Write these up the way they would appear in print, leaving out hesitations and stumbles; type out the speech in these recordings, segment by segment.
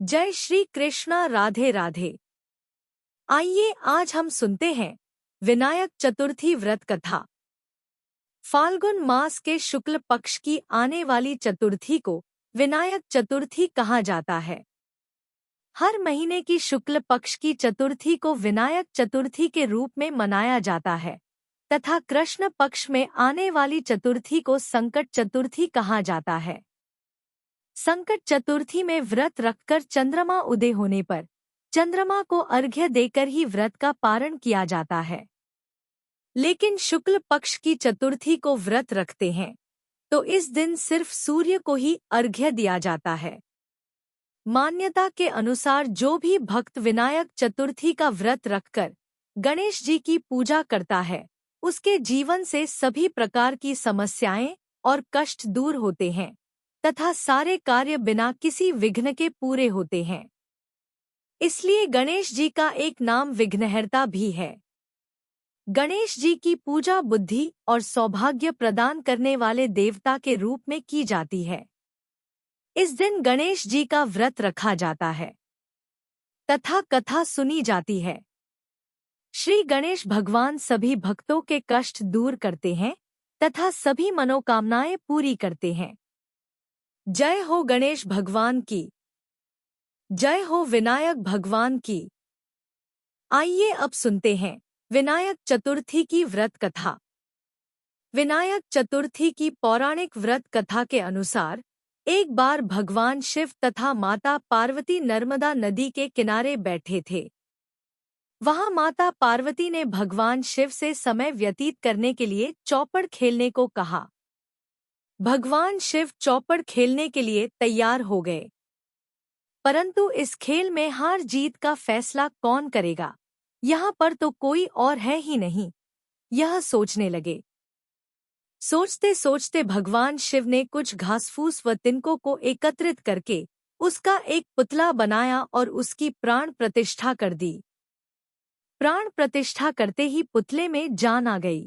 जय श्री कृष्णा। राधे राधे। आइए आज हम सुनते हैं विनायक चतुर्थी व्रत कथा। फाल्गुन मास के शुक्ल पक्ष की आने वाली चतुर्थी को विनायक चतुर्थी कहा जाता है। हर महीने की शुक्ल पक्ष की चतुर्थी को विनायक चतुर्थी के रूप में मनाया जाता है तथा कृष्ण पक्ष में आने वाली चतुर्थी को संकट चतुर्थी कहा जाता है। संकट चतुर्थी में व्रत रखकर चंद्रमा उदय होने पर चंद्रमा को अर्घ्य देकर ही व्रत का पारण किया जाता है। लेकिन शुक्ल पक्ष की चतुर्थी को व्रत रखते हैं तो इस दिन सिर्फ सूर्य को ही अर्घ्य दिया जाता है। मान्यता के अनुसार जो भी भक्त विनायक चतुर्थी का व्रत रखकर गणेश जी की पूजा करता है उसके जीवन से सभी प्रकार की समस्याएं और कष्ट दूर होते हैं तथा सारे कार्य बिना किसी विघ्न के पूरे होते हैं। इसलिए गणेश जी का एक नाम विघ्नहर्ता भी है। गणेश जी की पूजा बुद्धि और सौभाग्य प्रदान करने वाले देवता के रूप में की जाती है। इस दिन गणेश जी का व्रत रखा जाता है तथा कथा सुनी जाती है। श्री गणेश भगवान सभी भक्तों के कष्ट दूर करते हैं तथा सभी मनोकामनाएं पूरी करते हैं। जय हो गणेश भगवान की, जय हो विनायक भगवान की। आइए अब सुनते हैं विनायक चतुर्थी की व्रत कथा। विनायक चतुर्थी की पौराणिक व्रत कथा के अनुसार एक बार भगवान शिव तथा माता पार्वती नर्मदा नदी के किनारे बैठे थे। वहां माता पार्वती ने भगवान शिव से समय व्यतीत करने के लिए चौपड़ खेलने को कहा। भगवान शिव चौपड़ खेलने के लिए तैयार हो गए, परंतु इस खेल में हार जीत का फैसला कौन करेगा, यहाँ पर तो कोई और है ही नहीं, यह सोचने लगे। सोचते सोचते भगवान शिव ने कुछ घासफूस व तिनकों को एकत्रित करके उसका एक पुतला बनाया और उसकी प्राण प्रतिष्ठा कर दी। प्राण प्रतिष्ठा करते ही पुतले में जान आ गई।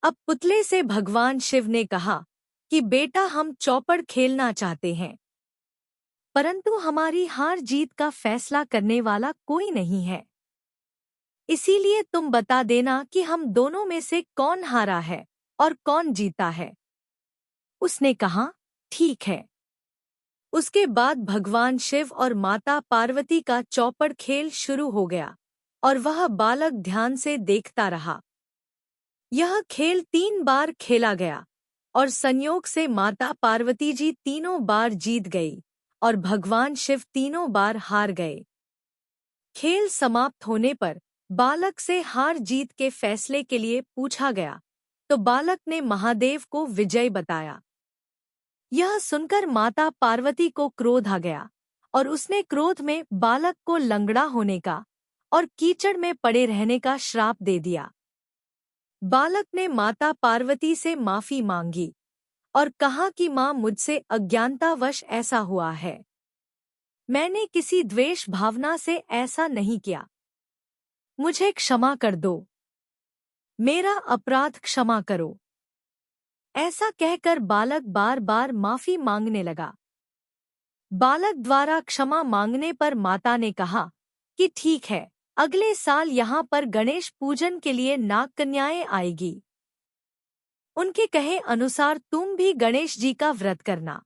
अब पुतले से भगवान शिव ने कहा कि बेटा, हम चौपड़ खेलना चाहते हैं, परंतु हमारी हार जीत का फैसला करने वाला कोई नहीं है। इसीलिए तुम बता देना कि हम दोनों में से कौन हारा है और कौन जीता है। उसने कहा, ठीक है। उसके बाद भगवान शिव और माता पार्वती का चौपड़ खेल शुरू हो गया और वह बालक ध्यान से देखता रहा। यह खेल 3 बार खेला गया और संयोग से माता पार्वती जी तीनों बार जीत गई और भगवान शिव तीनों बार हार गए। खेल समाप्त होने पर बालक से हार जीत के फैसले के लिए पूछा गया तो बालक ने महादेव को विजय बताया। यह सुनकर माता पार्वती को क्रोध आ गया और उसने क्रोध में बालक को लंगड़ा होने का और कीचड़ में पड़े रहने का श्राप दे दिया। बालक ने माता पार्वती से माफी मांगी और कहा कि मां, मुझसे अज्ञानतावश ऐसा हुआ है। मैंने किसी द्वेष भावना से ऐसा नहीं किया, मुझे क्षमा कर दो, मेरा अपराध क्षमा करो। ऐसा कहकर बालक बार बार माफी मांगने लगा। बालक द्वारा क्षमा मांगने पर माता ने कहा कि ठीक है, अगले साल यहाँ पर गणेश पूजन के लिए नाग कन्याएं आएगी। उनके कहे अनुसार तुम भी गणेश जी का व्रत करना।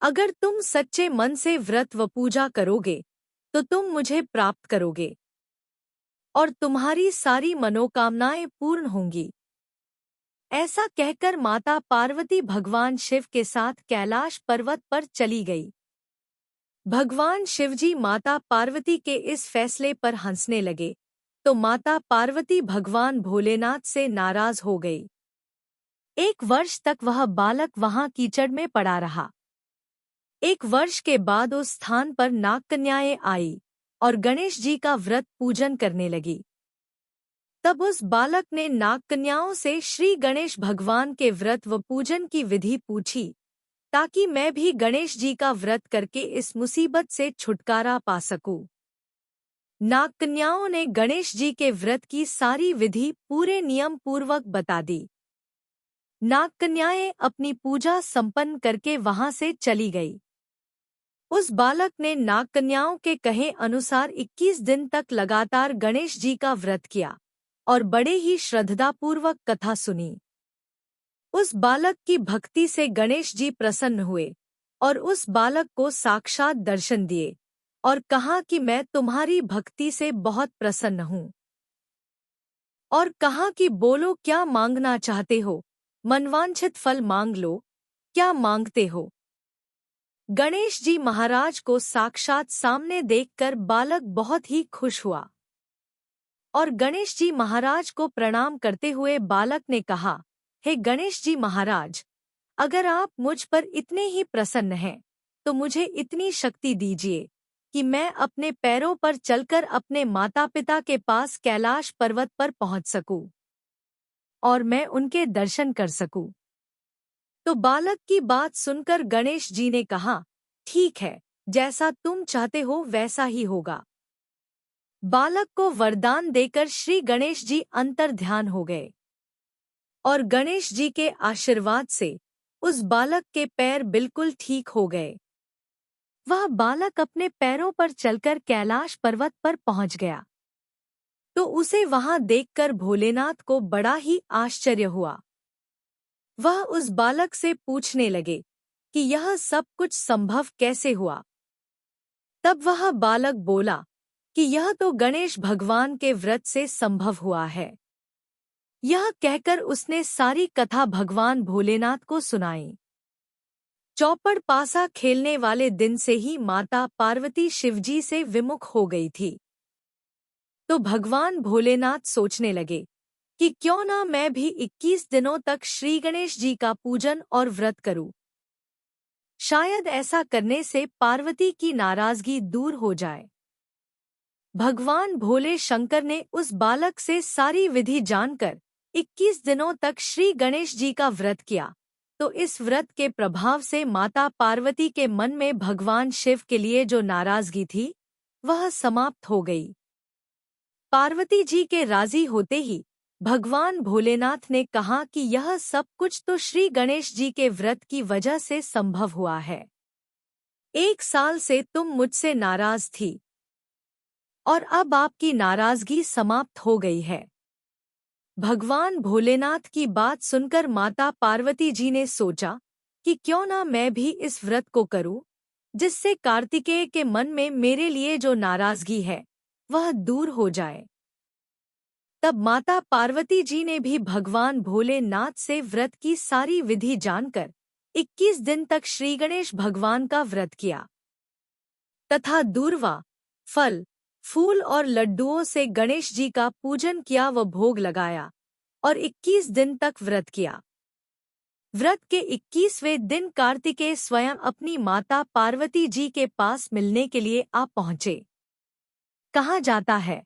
अगर तुम सच्चे मन से व्रत व पूजा करोगे तो तुम मुझे प्राप्त करोगे और तुम्हारी सारी मनोकामनाएं पूर्ण होंगी। ऐसा कहकर माता पार्वती भगवान शिव के साथ कैलाश पर्वत पर चली गई। भगवान शिवजी माता पार्वती के इस फैसले पर हंसने लगे तो माता पार्वती भगवान भोलेनाथ से नाराज हो गई। 1 वर्ष तक वह बालक वहां कीचड़ में पड़ा रहा। 1 वर्ष के बाद उस स्थान पर नाग कन्याएं आई और गणेश जी का व्रत पूजन करने लगी। तब उस बालक ने नाग कन्याओं से श्री गणेश भगवान के व्रत व पूजन की विधि पूछी ताकि मैं भी गणेश जी का व्रत करके इस मुसीबत से छुटकारा पा सकूं। नाग कन्याओं ने गणेश जी के व्रत की सारी विधि पूरे नियम पूर्वक बता दी। नाग कन्याएं अपनी पूजा संपन्न करके वहां से चली गई। उस बालक ने नागकन्याओं के कहे अनुसार 21 दिन तक लगातार गणेश जी का व्रत किया और बड़े ही श्रद्धापूर्वक कथा सुनी। उस बालक की भक्ति से गणेश जी प्रसन्न हुए और उस बालक को साक्षात दर्शन दिए और कहा कि मैं तुम्हारी भक्ति से बहुत प्रसन्न हूँ। और कहा कि बोलो क्या मांगना चाहते हो, मनवांछित फल मांग लो, क्या मांगते हो। गणेश जी महाराज को साक्षात सामने देखकर बालक बहुत ही खुश हुआ और गणेश जी महाराज को प्रणाम करते हुए बालक ने कहा, हे गणेश जी महाराज, अगर आप मुझ पर इतने ही प्रसन्न हैं तो मुझे इतनी शक्ति दीजिए कि मैं अपने पैरों पर चलकर अपने माता पिता के पास कैलाश पर्वत पर पहुंच सकूं और मैं उनके दर्शन कर सकूं। तो बालक की बात सुनकर गणेश जी ने कहा, ठीक है, जैसा तुम चाहते हो वैसा ही होगा। बालक को वरदान देकर श्री गणेश जी अंतर्ध्यान हो गए और गणेश जी के आशीर्वाद से उस बालक के पैर बिल्कुल ठीक हो गए। वह बालक अपने पैरों पर चलकर कैलाश पर्वत पर पहुंच गया तो उसे वहां देखकर भोलेनाथ को बड़ा ही आश्चर्य हुआ। वह उस बालक से पूछने लगे कि यह सब कुछ संभव कैसे हुआ। तब वह बालक बोला कि यह तो गणेश भगवान के व्रत से संभव हुआ है। यह कहकर उसने सारी कथा भगवान भोलेनाथ को सुनाई। चौपड़ पासा खेलने वाले दिन से ही माता पार्वती शिवजी से विमुख हो गई थी। तो भगवान भोलेनाथ सोचने लगे कि क्यों ना मैं भी 21 दिनों तक श्री गणेश जी का पूजन और व्रत करूं। शायद ऐसा करने से पार्वती की नाराजगी दूर हो जाए। भगवान भोले शंकर ने उस बालक से सारी विधि जानकर 21 दिनों तक श्री गणेश जी का व्रत किया तो इस व्रत के प्रभाव से माता पार्वती के मन में भगवान शिव के लिए जो नाराजगी थी वह समाप्त हो गई। पार्वती जी के राजी होते ही भगवान भोलेनाथ ने कहा कि यह सब कुछ तो श्री गणेश जी के व्रत की वजह से संभव हुआ है। 1 साल से तुम मुझसे नाराज थी और अब आपकी नाराजगी समाप्त हो गई है। भगवान भोलेनाथ की बात सुनकर माता पार्वती जी ने सोचा कि क्यों ना मैं भी इस व्रत को करूं, जिससे कार्तिकेय के मन में मेरे लिए जो नाराजगी है वह दूर हो जाए। तब माता पार्वती जी ने भी भगवान भोलेनाथ से व्रत की सारी विधि जानकर 21 दिन तक श्री गणेश भगवान का व्रत किया तथा दूर्वा, फल, फूल और लड्डुओं से गणेश जी का पूजन किया व भोग लगाया और 21 दिन तक व्रत किया। व्रत के 21वें दिन कार्तिकेय स्वयं अपनी माता पार्वती जी के पास मिलने के लिए आ पहुंचे। कहा जाता है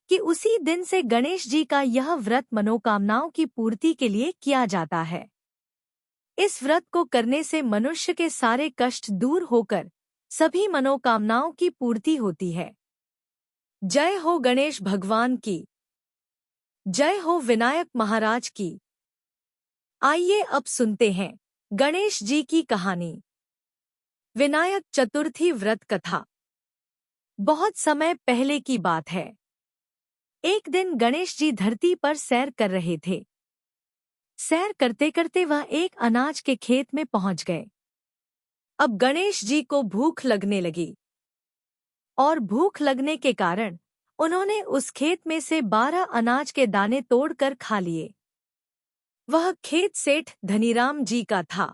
कि उसी दिन से गणेश जी का यह व्रत मनोकामनाओं की पूर्ति के लिए किया जाता है। इस व्रत को करने से मनुष्य के सारे कष्ट दूर होकर सभी मनोकामनाओं की पूर्ति होती है। जय हो गणेश भगवान की, जय हो विनायक महाराज की। आइए अब सुनते हैं गणेश जी की कहानी। विनायक चतुर्थी व्रत कथा। बहुत समय पहले की बात है। एक दिन गणेश जी धरती पर सैर कर रहे थे। सैर करते करते वह एक अनाज के खेत में पहुंच गए। अब गणेश जी को भूख लगने लगी और भूख लगने के कारण उन्होंने उस खेत में से 12 अनाज के दाने तोड़कर खा लिए। वह खेत सेठ धनीराम जी का था।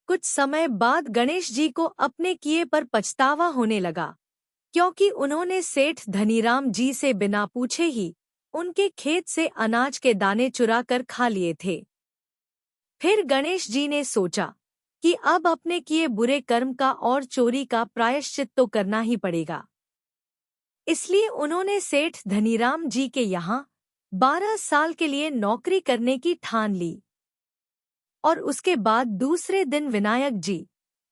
कुछ समय बाद गणेश जी को अपने किए पर पछतावा होने लगा, क्योंकि उन्होंने सेठ धनीराम जी से बिना पूछे ही उनके खेत से अनाज के दाने चुराकर खा लिए थे। फिर गणेश जी ने सोचा कि अब अपने किए बुरे कर्म का और चोरी का प्रायश्चित तो करना ही पड़ेगा। इसलिए उन्होंने सेठ धनीराम जी के यहाँ 12 साल के लिए नौकरी करने की ठान ली और उसके बाद दूसरे दिन विनायक जी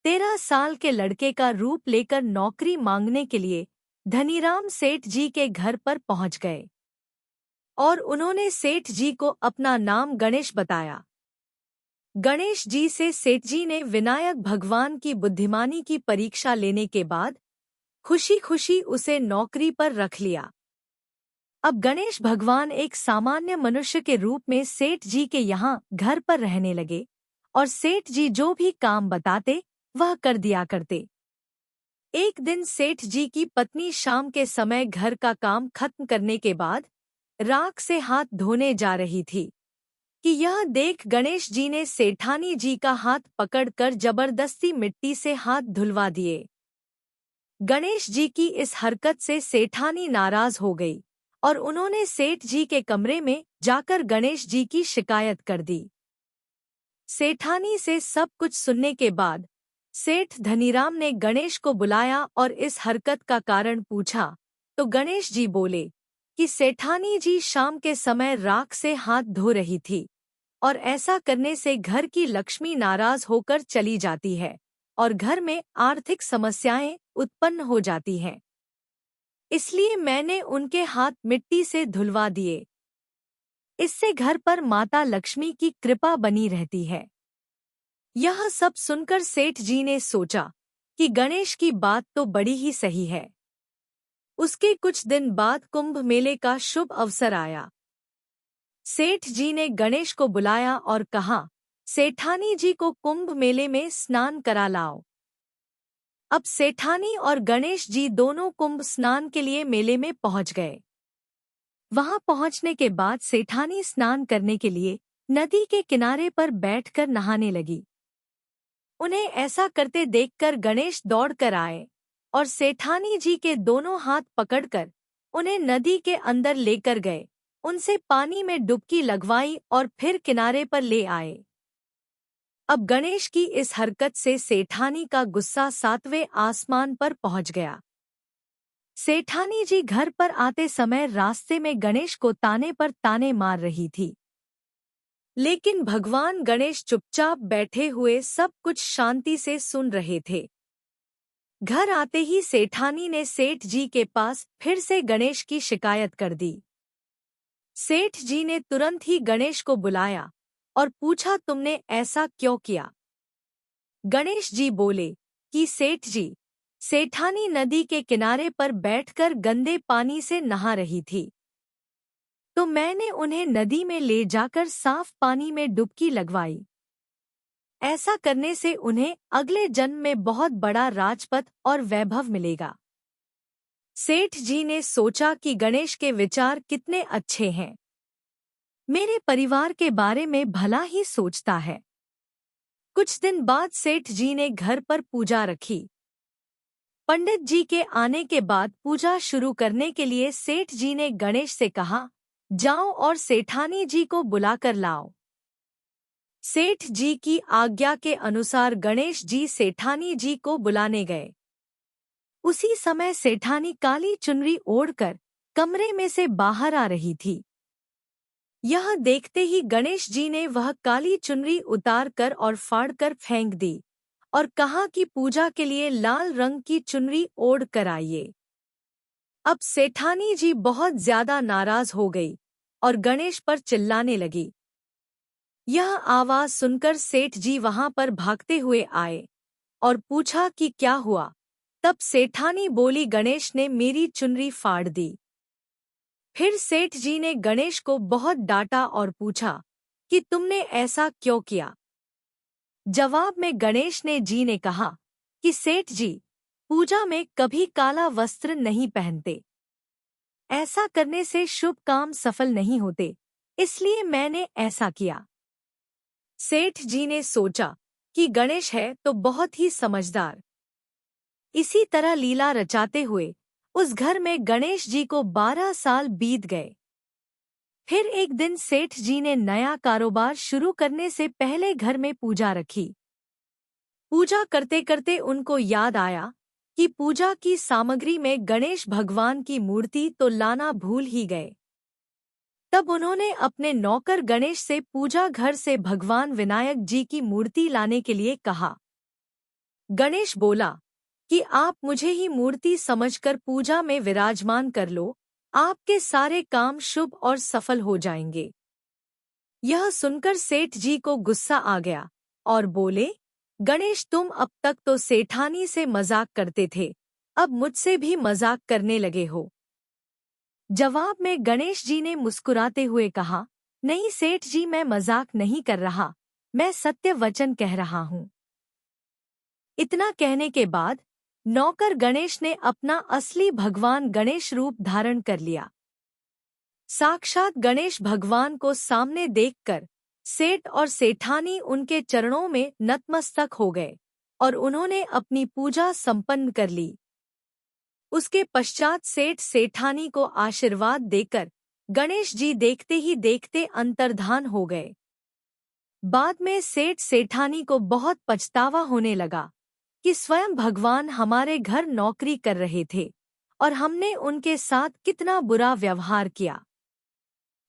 13 साल के लड़के का रूप लेकर नौकरी मांगने के लिए धनीराम सेठ जी के घर पर पहुंच गए और उन्होंने सेठ जी को अपना नाम गणेश बताया। गणेश जी से सेठ जी ने विनायक भगवान की बुद्धिमानी की परीक्षा लेने के बाद खुशी खुशी उसे नौकरी पर रख लिया। अब गणेश भगवान एक सामान्य मनुष्य के रूप में सेठ जी के यहाँ घर पर रहने लगे और सेठ जी जो भी काम बताते वह कर दिया करते। एक दिन सेठ जी की पत्नी शाम के समय घर का काम खत्म करने के बाद राख से हाथ धोने जा रही थी कि यह देख गणेश जी ने सेठानी जी का हाथ पकड़कर जबरदस्ती मिट्टी से हाथ धुलवा दिए। गणेश जी की इस हरकत से सेठानी नाराज हो गई और उन्होंने सेठ जी के कमरे में जाकर गणेश जी की शिकायत कर दी। सेठानी से सब कुछ सुनने के बाद सेठ धनीराम ने गणेश को बुलाया और इस हरकत का कारण पूछा तो गणेश जी बोले कि सेठानी जी शाम के समय राख से हाथ धो रही थी और ऐसा करने से घर की लक्ष्मी नाराज होकर चली जाती है और घर में आर्थिक समस्याएं उत्पन्न हो जाती हैं। इसलिए मैंने उनके हाथ मिट्टी से धुलवा दिए। इससे घर पर माता लक्ष्मी की कृपा बनी रहती है। यह सब सुनकर सेठ जी ने सोचा कि गणेश की बात तो बड़ी ही सही है। उसके कुछ दिन बाद कुंभ मेले का शुभ अवसर आया। सेठ जी ने गणेश को बुलाया और कहा, सेठानी जी को कुंभ मेले में स्नान करा लाओ। अब सेठानी और गणेश जी दोनों कुंभ स्नान के लिए मेले में पहुंच गए। वहां पहुंचने के बाद सेठानी स्नान करने के लिए नदी के किनारे पर बैठकर नहाने लगी। उन्हें ऐसा करते देखकर गणेश दौड़कर आए और सेठानी जी के दोनों हाथ पकड़कर उन्हें नदी के अंदर लेकर गए, उनसे पानी में डुबकी लगवाई और फिर किनारे पर ले आए। अब गणेश की इस हरकत से सेठानी का गुस्सा 7वें आसमान पर पहुंच गया। सेठानी जी घर पर आते समय रास्ते में गणेश को ताने पर ताने मार रही थी, लेकिन भगवान गणेश चुपचाप बैठे हुए सब कुछ शांति से सुन रहे थे। घर आते ही सेठानी ने सेठ जी के पास फिर से गणेश की शिकायत कर दी। सेठ जी ने तुरंत ही गणेश को बुलाया और पूछा, तुमने ऐसा क्यों किया? गणेश जी बोले कि सेठ जी, सेठानी नदी के किनारे पर बैठकर गंदे पानी से नहा रही थी, तो मैंने उन्हें नदी में ले जाकर साफ पानी में डुबकी लगवाई। ऐसा करने से उन्हें अगले जन्म में बहुत बड़ा राजपद और वैभव मिलेगा। सेठ जी ने सोचा कि गणेश के विचार कितने अच्छे हैं, मेरे परिवार के बारे में भला ही सोचता है। कुछ दिन बाद सेठ जी ने घर पर पूजा रखी। पंडित जी के आने के बाद पूजा शुरू करने के लिए सेठ जी ने गणेश से कहा, जाओ और सेठानी जी को बुलाकर लाओ। सेठ जी की आज्ञा के अनुसार गणेश जी सेठानी जी को बुलाने गए। उसी समय सेठानी काली चुनरी ओढ़कर कमरे में से बाहर आ रही थी। यह देखते ही गणेश जी ने वह काली चुनरी उतार कर और फाड़कर फेंक दी और कहा कि पूजा के लिए लाल रंग की चुनरी ओढ़ कर आइए। अब सेठानी जी बहुत ज्यादा नाराज हो गई और गणेश पर चिल्लाने लगी। यह आवाज सुनकर सेठ जी वहां पर भागते हुए आए और पूछा कि क्या हुआ। तब सेठानी बोली, गणेश ने मेरी चुनरी फाड़ दी। फिर सेठ जी ने गणेश को बहुत डांटा और पूछा कि तुमने ऐसा क्यों किया। जवाब में गणेश ने कहा कि सेठ जी, पूजा में कभी काला वस्त्र नहीं पहनते, ऐसा करने से शुभ काम सफल नहीं होते, इसलिए मैंने ऐसा किया। सेठ जी ने सोचा कि गणेश है तो बहुत ही समझदार। इसी तरह लीला रचाते हुए उस घर में गणेश जी को 12 साल बीत गए। फिर एक दिन सेठ जी ने नया कारोबार शुरू करने से पहले घर में पूजा रखी। पूजा करते करते उनको याद आया कि पूजा की सामग्री में गणेश भगवान की मूर्ति तो लाना भूल ही गए। तब उन्होंने अपने नौकर गणेश से पूजा घर से भगवान विनायक जी की मूर्ति लाने के लिए कहा। गणेश बोला कि आप मुझे ही मूर्ति समझकर पूजा में विराजमान कर लो, आपके सारे काम शुभ और सफल हो जाएंगे। यह सुनकर सेठ जी को गुस्सा आ गया और बोले, गणेश, तुम अब तक तो सेठानी से मजाक करते थे, अब मुझसे भी मजाक करने लगे हो। जवाब में गणेश जी ने मुस्कुराते हुए कहा, नहीं सेठ जी, मैं मजाक नहीं कर रहा, मैं सत्य वचन कह रहा हूँ। इतना कहने के बाद नौकर गणेश ने अपना असली भगवान गणेश रूप धारण कर लिया। साक्षात गणेश भगवान को सामने देखकर सेठ और सेठानी उनके चरणों में नतमस्तक हो गए और उन्होंने अपनी पूजा संपन्न कर ली। उसके पश्चात सेठ सेठानी को आशीर्वाद देकर गणेश जी देखते ही देखते अंतर्धान हो गए। बाद में सेठ सेठानी को बहुत पछतावा होने लगा कि स्वयं भगवान हमारे घर नौकरी कर रहे थे और हमने उनके साथ कितना बुरा व्यवहार किया,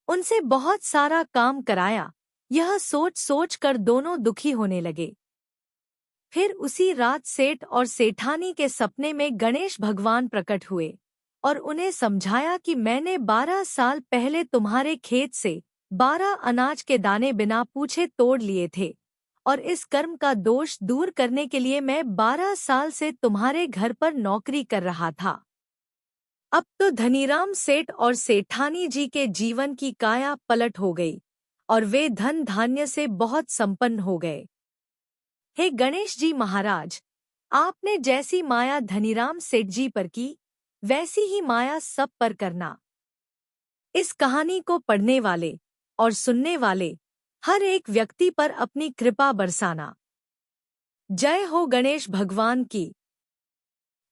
उनसे बहुत सारा काम कराया। यह सोच सोच कर दोनों दुखी होने लगे। फिर उसी रात सेठ और सेठानी के सपने में गणेश भगवान प्रकट हुए और उन्हें समझाया कि मैंने 12 साल पहले तुम्हारे खेत से 12 अनाज के दाने बिना पूछे तोड़ लिए थे और इस कर्म का दोष दूर करने के लिए मैं 12 साल से तुम्हारे घर पर नौकरी कर रहा था। अब तो धनीराम सेठ और सेठानी जी के जीवन की काया पलट हो गई और वे धन धान्य से बहुत संपन्न हो गए। हे गणेश जी महाराज, आपने जैसी माया धनीराम सेठ जी पर की, वैसी ही माया सब पर करना। इस कहानी को पढ़ने वाले और सुनने वाले हर एक व्यक्ति पर अपनी कृपा बरसाना। जय हो गणेश भगवान की,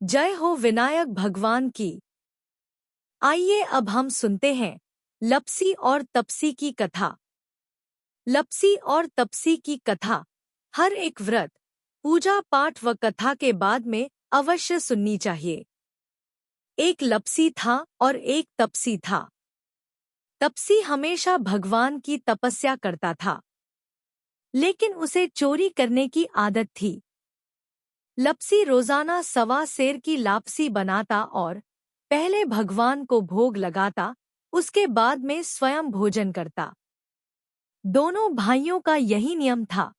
जय हो विनायक भगवान की। आइए अब हम सुनते हैं लपसी और तपसी की कथा। लपसी और तपसी की कथा हर एक व्रत, पूजा पाठ व कथा के बाद में अवश्य सुननी चाहिए। एक लपसी था और एक तपसी था। तपसी हमेशा भगवान की तपस्या करता था, लेकिन उसे चोरी करने की आदत थी। लपसी रोजाना 1.25 सेर की लापसी बनाता और पहले भगवान को भोग लगाता, उसके बाद में स्वयं भोजन करता। दोनों भाइयों का यही नियम था।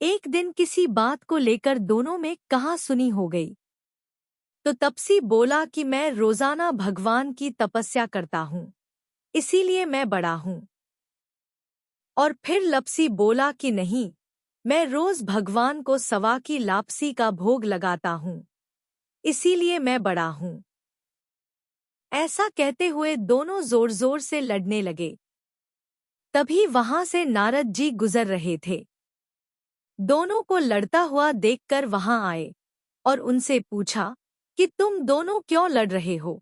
एक दिन किसी बात को लेकर दोनों में कहासुनी हो गई, तो तपसी बोला कि मैं रोजाना भगवान की तपस्या करता हूँ, इसीलिए मैं बड़ा हूँ। और फिर लपसी बोला कि नहीं, मैं रोज भगवान को 1.25 की लापसी का भोग लगाता हूँ, इसीलिए मैं बड़ा हूँ। ऐसा कहते हुए दोनों जोर जोर से लड़ने लगे। तभी वहां से नारद जी गुजर रहे थे। दोनों को लड़ता हुआ देखकर वहां आए और उनसे पूछा कि तुम दोनों क्यों लड़ रहे हो।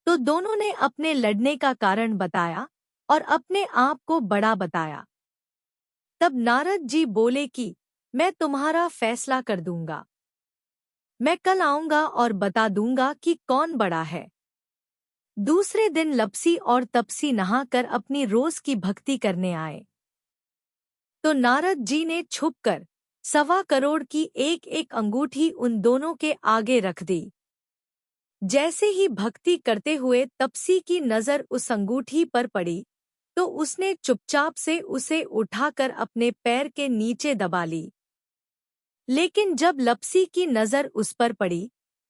तो दोनों ने अपने लड़ने का कारण बताया और अपने आप को बड़ा बताया। तब नारद जी बोले कि मैं तुम्हारा फैसला कर दूंगा। मैं कल आऊंगा और बता दूंगा कि कौन बड़ा है। दूसरे दिन लपसी और तपसी नहाकर अपनी रोज की भक्ति करने आए। तो नारद जी ने छुपकर 1.25 करोड़ की एक एक अंगूठी उन दोनों के आगे रख दी। जैसे ही भक्ति करते हुए तपसी की नजर उस अंगूठी पर पड़ी, तो उसने चुपचाप से उसे उठाकर अपने पैर के नीचे दबा ली। लेकिन जब लपसी की नजर उस पर पड़ी,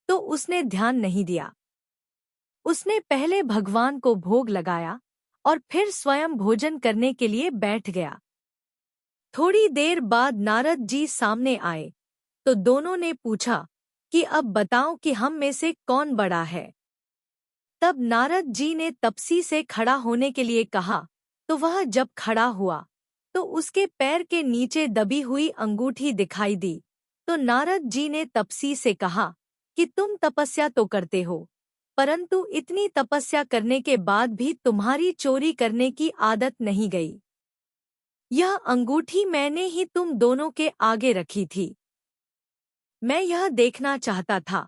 तो उसने ध्यान नहीं दिया। उसने पहले भगवान को भोग लगाया और फिर स्वयं भोजन करने के लिए बैठ गया। थोड़ी देर बाद नारद जी सामने आए, तो दोनों ने पूछा कि अब बताओ कि हम में से कौन बड़ा है। तब नारद जी ने तपसी से खड़ा होने के लिए कहा, तो वह जब खड़ा हुआ तो उसके पैर के नीचे दबी हुई अंगूठी दिखाई दी। तो नारद जी ने तपसी से कहा कि तुम तपस्या तो करते हो, परंतु इतनी तपस्या करने के बाद भी तुम्हारी चोरी करने की आदत नहीं गई। यह अंगूठी मैंने ही तुम दोनों के आगे रखी थी। मैं यह देखना चाहता था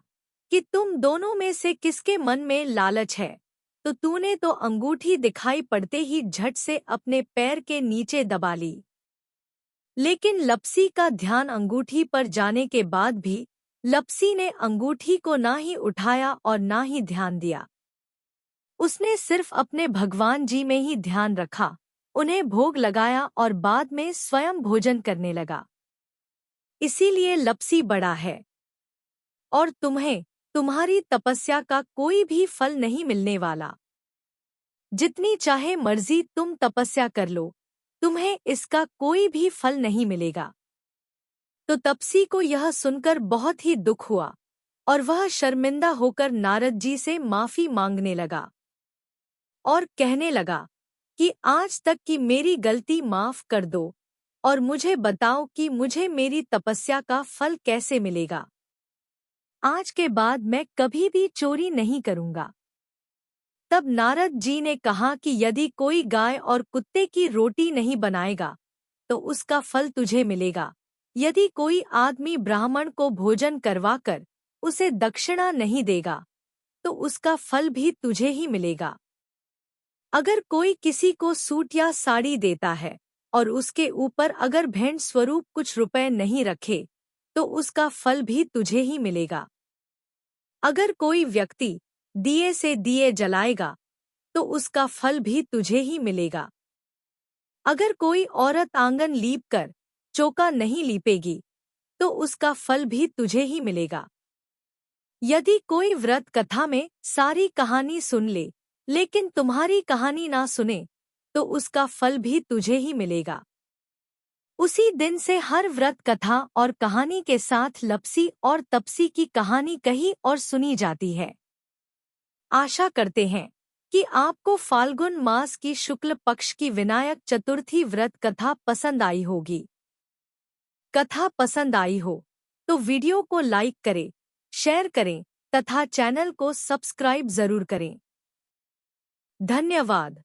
कि तुम दोनों में से किसके मन में लालच है, तो तूने तो अंगूठी दिखाई पड़ते ही झट से अपने पैर के नीचे दबा ली। लेकिन लपसी का ध्यान अंगूठी पर जाने के बाद भी लपसी ने अंगूठी को ना ही उठाया और ना ही ध्यान दिया। उसने सिर्फ अपने भगवान जी में ही ध्यान रखा, उन्हें भोग लगाया और बाद में स्वयं भोजन करने लगा। इसीलिए लपसी बड़ा है और तुम्हें तुम्हारी तपस्या का कोई भी फल नहीं मिलने वाला। जितनी चाहे मर्जी तुम तपस्या कर लो, तुम्हें इसका कोई भी फल नहीं मिलेगा। तो तपसी को यह सुनकर बहुत ही दुख हुआ और वह शर्मिंदा होकर नारद जी से माफी मांगने लगा और कहने लगा कि आज तक की मेरी गलती माफ कर दो और मुझे बताओ कि मुझे मेरी तपस्या का फल कैसे मिलेगा। आज के बाद मैं कभी भी चोरी नहीं करूंगा। तब नारद जी ने कहा कि यदि कोई गाय और कुत्ते की रोटी नहीं बनाएगा तो उसका फल तुझे मिलेगा। यदि कोई आदमी ब्राह्मण को भोजन करवाकर उसे दक्षिणा नहीं देगा तो उसका फल भी तुझे ही मिलेगा। अगर कोई किसी को सूट या साड़ी देता है और उसके ऊपर अगर भेंट स्वरूप कुछ रुपए नहीं रखे तो उसका फल भी तुझे ही मिलेगा। अगर कोई व्यक्ति दिए से दिए जलाएगा तो उसका फल भी तुझे ही मिलेगा। अगर कोई औरत आंगन लीप कर चौका नहीं लीपेगी तो उसका फल भी तुझे ही मिलेगा। यदि कोई व्रत कथा में सारी कहानी सुन ले लेकिन तुम्हारी कहानी ना सुने तो उसका फल भी तुझे ही मिलेगा। उसी दिन से हर व्रत कथा और कहानी के साथ लपसी और तपसी की कहानी कही और सुनी जाती है। आशा करते हैं कि आपको फाल्गुन मास की शुक्ल पक्ष की विनायक चतुर्थी व्रत कथा पसंद आई होगी। कथा पसंद आई हो तो वीडियो को लाइक करें, शेयर करें तथा चैनल को सब्सक्राइब जरूर करें। धन्यवाद।